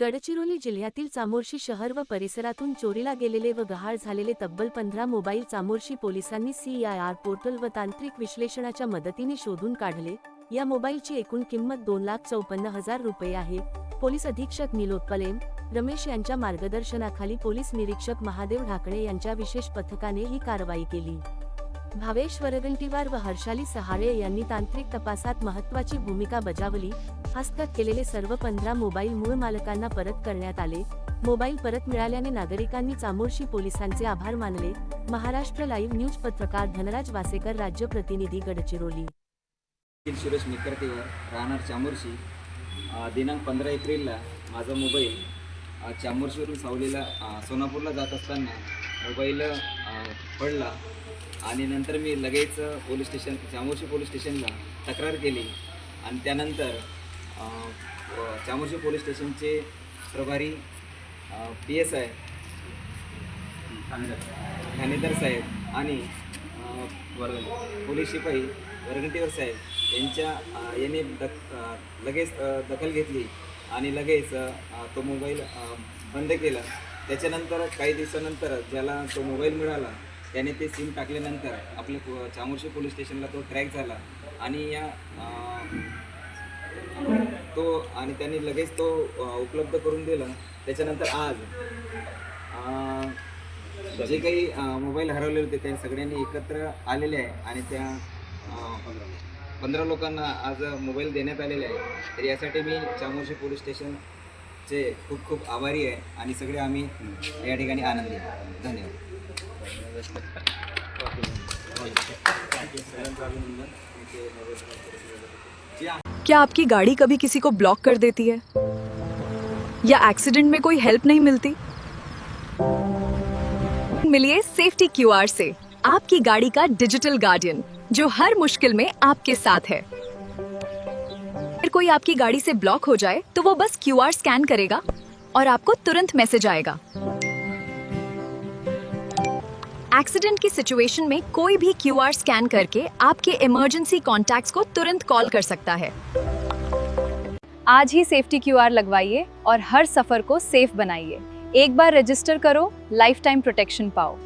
गडचिरोली जिल्ह्यातील चामोर्शी शहर व परिसरातून चोरीला गेलेले व गहाळ झालेले तब्बल 15 मोबाईल चामोर्शी पोलिसांनी CIR पोर्टल व तांत्रिक विश्लेषणाच्या मदतीने शोधून काढले। या मोबाईलची एकूण किंमत 2,54,000 रुपये आहे। पोलीस अधीक्षक निलोत्पल रमेश यांच्या मार्गदर्शनाखाली पोलीस निरीक्षक महादेव ढाकणे यांच्या विशेष पथकाने ही कारवाई केली। भावेश वरगंटीवार व हर्षाली सहाळे यांनी तांत्रिक तपासात महत्त्वाची भूमिका बजावली। हस्तगत केलेले सर्व 15 मोबाईल मूळ मालकांना परत करण्यात आले। मोबाईल परत मिळाल्याने नागरिकांनी चामोर्शी पोलिसांचे आभार मानले। महाराष्ट्र लाईव्ह न्यूज पत्रकार धनराज वासेकर, राज्य प्रतिनिधी, गडचिरोली। सुरेश निकर्तेवर, राहणार चामोर्शी। दिनांक 15 एप्रिलला माझा मोबाईल चामोर्शीवरून सावलीला सोनापूरला जात असताना मोबाईल पडला आणि नंतर मी लगेच पोलीस स्टेशन चामोर्शी पोलीस स्टेशनला तक्रार केली आणि त्यानंतर चामोर्शी पोलीस स्टेशनचे प्रभारी PSI ठाणेदार साहेब आणि पोलीस शिपाई वरगंटीवार साहेब याने लगेच दखल घेतली आणि लगेच तो मोबाईल बंद केला। त्याच्यानंतर काही दिवसानंतर ज्याला तो मोबाईल मिळाला त्याने ते सिम टाकल्यानंतर आपल्या चामोर्शी पोलीस स्टेशनला तो ट्रॅक झाला आणि त्यांनी लगेच तो उपलब्ध करून दिला। त्याच्यानंतर आज जे काही मोबाईल हरवले होते त्या सगळ्यांनी एकत्र आलेले आहे आणि त्या 15 लोकांना आज मोबाईल देण्यात आलेले आहे। तर यासाठी मी चामोर्शी पोलीस स्टेशनचे खूप खूप आभारी आहे आणि सगळे आम्ही या ठिकाणी आनंदी आहे। धन्यवाद। क्या आपकी गाड़ी कभी किसी को ब्लॉक कर देती है या एक्सीडेंट में कोई हेल्प नहीं मिलती? मिलिए सेफ्टी QR से, आपकी गाड़ी का डिजिटल गार्डियन जो हर मुश्किल में आपके साथ है। अगर कोई आपकी गाड़ी से ब्लॉक हो जाए तो वो बस QR स्कैन करेगा और आपको तुरंत मैसेज आएगा। एक्सीडेंट की सिचुएशन में कोई भी QR स्कैन करके आपके इमरजेंसी कॉन्टैक्ट्स को तुरंत कॉल कर सकता है। आज ही सेफ्टी QR लगवाइए और हर सफर को सेफ बनाइए। एक बार रजिस्टर करो, लाइफ टाइम प्रोटेक्शन पाओ।